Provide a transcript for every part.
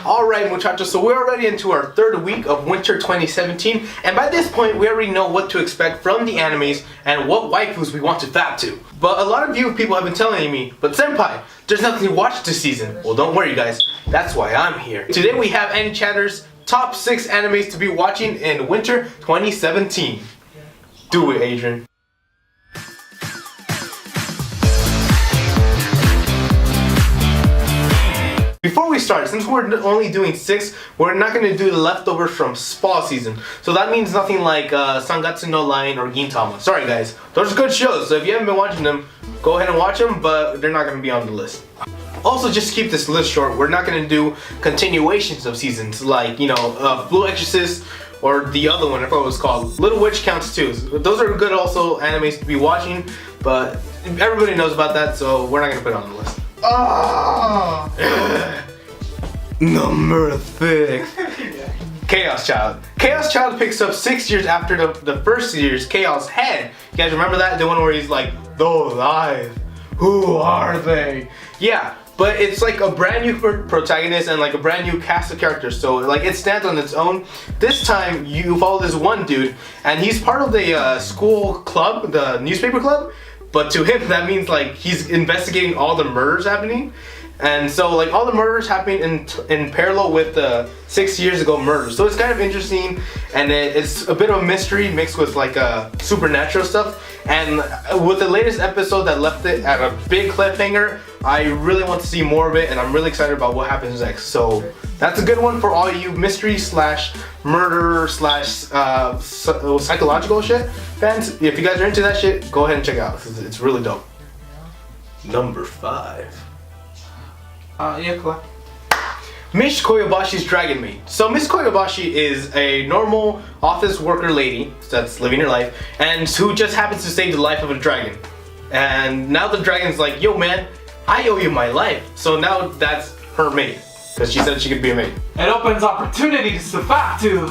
Alright muchachos, so we're already into our third week of winter 2017, and by this point we already know what to expect from the animes and what waifus we want to fap to. But a lot of you people have been telling me, but senpai, there's nothing to watch this season. Well, don't worry guys, that's why I'm here. Today we have AniChatter's top 6 animes to be watching in winter 2017. Do it, Adrian. Before we start, since we're only doing 6, we're not going to do the leftovers from fall season. So that means nothing like Sangatsu no Line or Gintama. Sorry guys, those are good shows, so if you haven't been watching them, go ahead and watch them, but they're not going to be on the list. Also, just to keep this list short, we're not going to do continuations of seasons like, you know, Blue Exorcist or the other one, I forgot what it was called. Little Witch counts too. Those are good also animes to be watching, but everybody knows about that, so we're not going to put it on the list. Oh. Number 6. Chaos Child. Chaos Child picks up 6 years after the first year's Chaos Head. You guys remember that? The one where he's like, those eyes, who are they? Yeah, but it's like a brand new protagonist and like a brand new cast of characters. So like it stands on its own. This time you follow this one dude and he's part of the school club, the newspaper club. But to him, that means like he's investigating all the murders happening, and so like all the murders happening in parallel with the 6 years ago murders. So it's kind of interesting, and it's a bit of a mystery mixed with like supernatural stuff. And with the latest episode that left it at a big cliffhanger, I really want to see more of it, and I'm really excited about what happens next. So that's a good one for all you mystery slash murder slash psychological shit fans. If you guys are into that shit, go ahead and check it out because it's really dope. Number 5. Yeah, cool. Miss Koyabashi's Dragon Maid. So Miss Koyabashi is a normal office worker lady that's living her life and who just happens to save the life of a dragon. And now the dragon's like, yo man, I owe you my life. So now that's her maid. Because she said she could be a maid. It opens opportunities to fap to.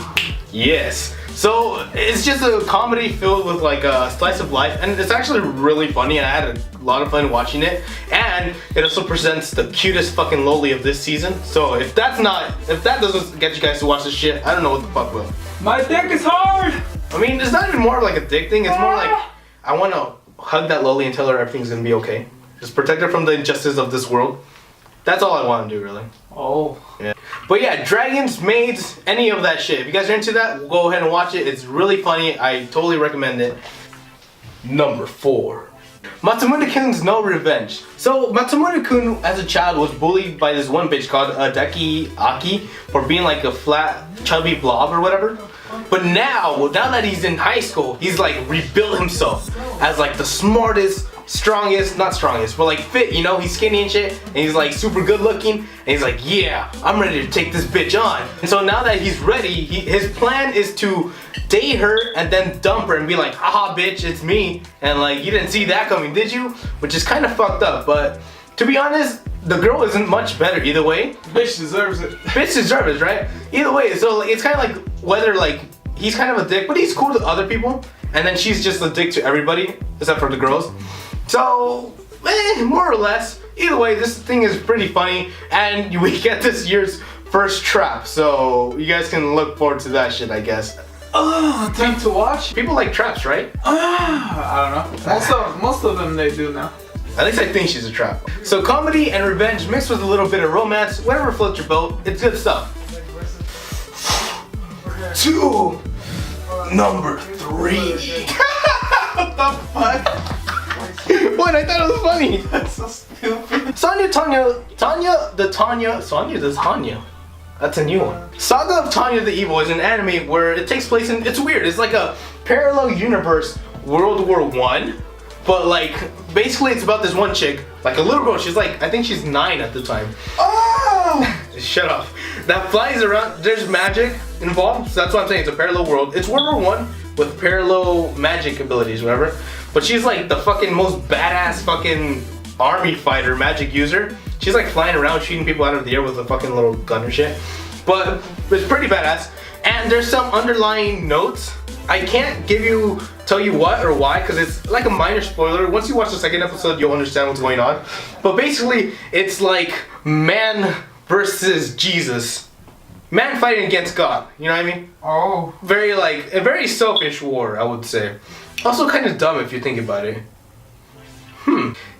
Yes. So it's just a comedy filled with like a slice of life, and it's actually really funny, and I had a lot of fun watching it. And it also presents the cutest fucking loli of this season. So if that doesn't get you guys to watch this shit, I don't know what the fuck will. My dick is hard. I mean, it's not even more like a dick thing. It's more like I want to hug that loli and tell her everything's gonna be okay. Just protect her from the injustice of this world. That's all I want to do, really. Oh. Yeah. But yeah, dragons, maids, any of that shit. If you guys are into that, go ahead and watch it. It's really funny. I totally recommend it. Number 4. Matsumune-kun's No Revenge. So Matsumune-kun as a child was bullied by this one bitch called Deki Aki for being like a flat, chubby blob or whatever. But now that he's in high school, he's like rebuilt himself as like the smartest, strongest, not strongest, but like fit, you know, he's skinny and shit, and he's like super good looking, and he's like, yeah, I'm ready to take this bitch on. And so now that he's ready, his plan is to date her and then dump her and be like, haha bitch, it's me, and like, you didn't see that coming, did you? Which is kind of fucked up, but to be honest, the girl isn't much better either way. Bitch deserves it. Bitch deserves it, right? Either way, so like, it's kind of like whether like he's kind of a dick, but he's cool to other people, and then she's just a dick to everybody except for the girls. So, more or less, either way, this thing is pretty funny, and we get this year's first trap, so you guys can look forward to that shit, I guess. Oh, time to watch? People like traps, right? I don't know. Most of them they do now. At least I think she's a trap. So comedy and revenge mixed with a little bit of romance, whatever floats your boat, it's good stuff. 2. Number 3. What the fuck? What? I thought it was funny. That's so stupid. Sonya the Tanya. That's a new one. Saga of Tanya the Evil is an anime where it takes place in, it's weird, it's like a parallel universe World War I, but like, basically it's about this one chick, like a little girl, she's like, I think she's 9 at the time. Oh! Shut up. That flies around, there's magic involved, so that's what I'm saying, it's a parallel world. It's World War I with parallel magic abilities, whatever. But she's like the fucking most badass fucking army fighter, magic user. She's like flying around shooting people out of the air with a fucking little gun or shit. But it's pretty badass. And there's some underlying notes. I can't tell you what or why, because it's like a minor spoiler. Once you watch the second episode, you'll understand what's going on. But basically, it's like man versus Jesus. Man fighting against God. You know what I mean? Oh. Very like a very selfish war, I would say. Also kind of dumb if you think about it.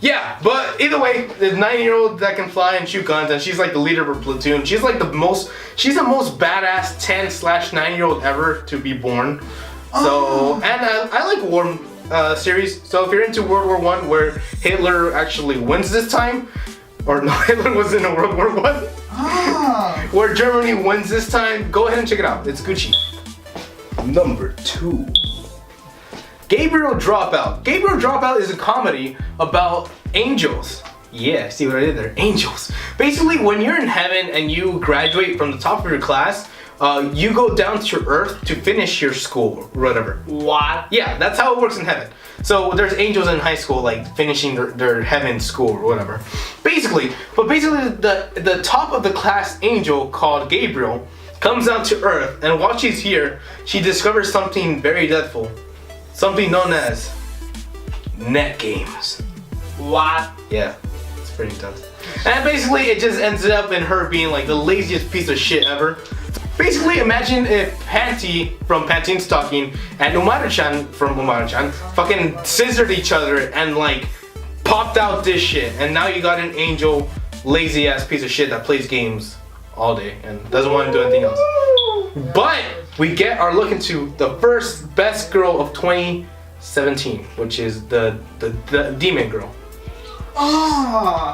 Yeah, but either way, the 9-year-old that can fly and shoot guns, and she's like the leader of her platoon. She's like the most badass 10/9-year-old ever to be born. So, and I like war series. So if you're into World War I, where Hitler actually wins this time, or no, Hitler was in a World War I, where Germany wins this time, go ahead and check it out. It's Gucci. Number 2. Gabriel Dropout. Gabriel Dropout is a comedy about angels. Yeah, see what I did there? Angels. Basically, when you're in heaven and you graduate from the top of your class, you go down to Earth to finish your school or whatever. What? Yeah, that's how it works in heaven. So there's angels in high school like finishing their heaven school or whatever. Basically the top of the class angel called Gabriel comes down to Earth, and while she's here, she discovers something very dreadful. Something known as net games. What? Yeah, it's pretty intense. And basically it just ends up in her being like the laziest piece of shit ever. Basically imagine if Panty from Pantene Stocking and Umaru-chan from Umaru-chan fucking scissored each other and like popped out this shit, and now you got an angel lazy ass piece of shit that plays games all day and doesn't want to do anything else. But we get our look into the first best girl of 2017, which is the demon girl.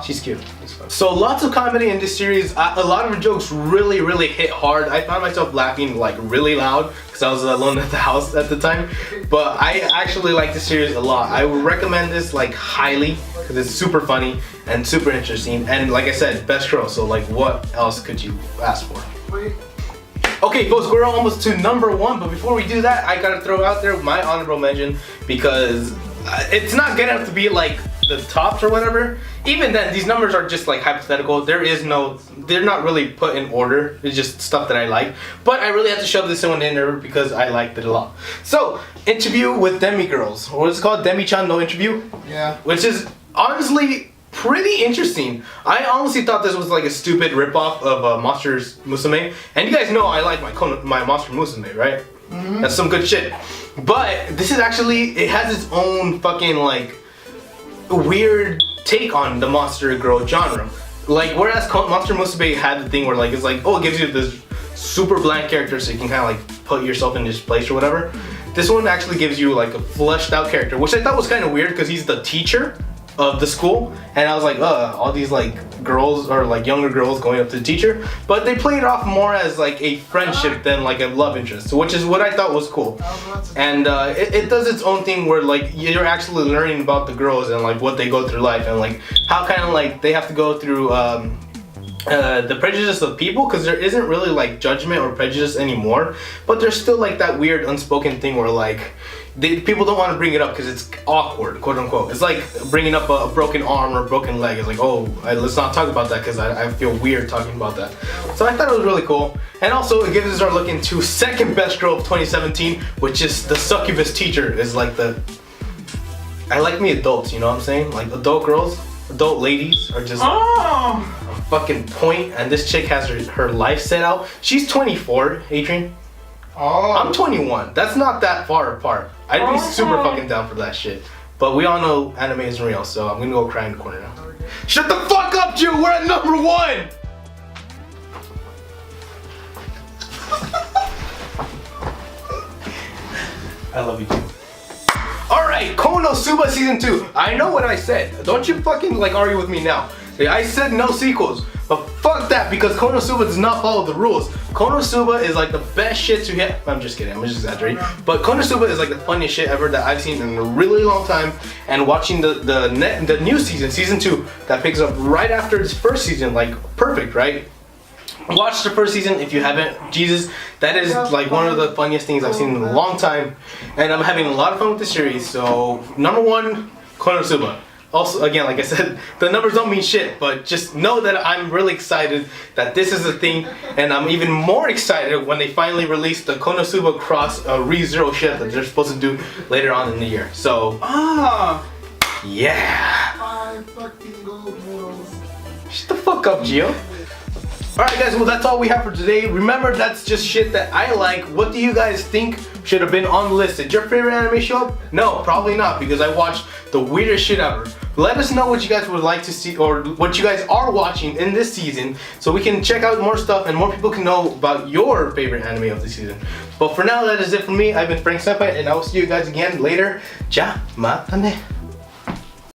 She's cute. It's fun. So lots of comedy in this series. A lot of the jokes really hit hard. I found myself laughing like really loud because I was alone at the house at the time. But I actually like this series a lot. I would recommend this like highly because it's super funny and super interesting. And like I said, best girl. So like, what else could you ask for? Okay, folks, we're almost to number 1, but before we do that, I gotta throw out there my honorable mention because it's not good enough to be like the tops or whatever. Even then, these numbers are just like hypothetical. They're not really put in order. It's just stuff that I like. But I really have to shove this one in there because I liked it a lot. So, Interview with Demigirls, or what's it called? Demi-chan no Interview? Yeah. Which is honestly pretty interesting. I honestly thought this was like a stupid ripoff of Monsters Musume. And you guys know I like my Monster Musume, right? Mm-hmm. That's some good shit. But this is actually, it has its own fucking like weird take on the monster girl genre. Like whereas Monster Musume had the thing where like it's like, oh, it gives you this super blank character so you can kind of like put yourself in this place or whatever. This one actually gives you like a fleshed out character, which I thought was kind of weird because he's the teacher of the school, and I was like, all these like girls or like younger girls going up to the teacher, but they played it off more as like a friendship than like a love interest, which is what I thought was cool. And it does its own thing where like you're actually learning about the girls and like what they go through life and like how kind of like they have to go through the prejudice of people, because there isn't really like judgment or prejudice anymore, but there's still like that weird unspoken thing where like people don't want to bring it up because it's awkward, quote unquote. It's like bringing up a broken arm or a broken leg. It's like, oh, let's not talk about that because I feel weird talking about that. So I thought it was really cool. And also it gives us our look into second best girl of 2017, which is the succubus teacher. Is like I like me adults, you know what I'm saying? Like adult girls, adult ladies are just like a fucking point, and this chick has her life set out. She's 24, Adrian. I'm 21. That's not that far apart. I'd be super fucking down for that shit. But we all know anime isn't real, so I'm gonna go cry in the corner now. Shut the fuck up, Jew! We're at number 1! I love you too. Alright, Konosuba Season 2. I know what I said. Don't you fucking like argue with me now. I said no sequels. But fuck that, because Konosuba does not follow the rules. Konosuba is like the best shit to hit. I'm just kidding, I'm just exaggerating. But Konosuba is like the funniest shit ever that I've seen in a really long time. And watching the new season 2, that picks up right after its first season, like perfect, right? Watch the first season if you haven't. Jesus, that is like one of the funniest things I've seen in a long time. And I'm having a lot of fun with the series. So, number 1, Konosuba. Also, again, like I said, the numbers don't mean shit, but just know that I'm really excited that this is a thing, and I'm even more excited when they finally release the Konosuba Cross ReZero shit that they're supposed to do later on in the year. So, yeah. 5 fucking gold medals. Shut the fuck up, Gio. Alright guys, well that's all we have for today. Remember, that's just shit that I like. What do you guys think should have been on the list? Did your favorite anime show up? No, probably not, because I watched the weirdest shit ever. Let us know what you guys would like to see, or what you guys are watching in this season, so we can check out more stuff and more people can know about your favorite anime of the season. But for now, that is it for me. I've been Frank Senpai, and I will see you guys again later. Ja, matane.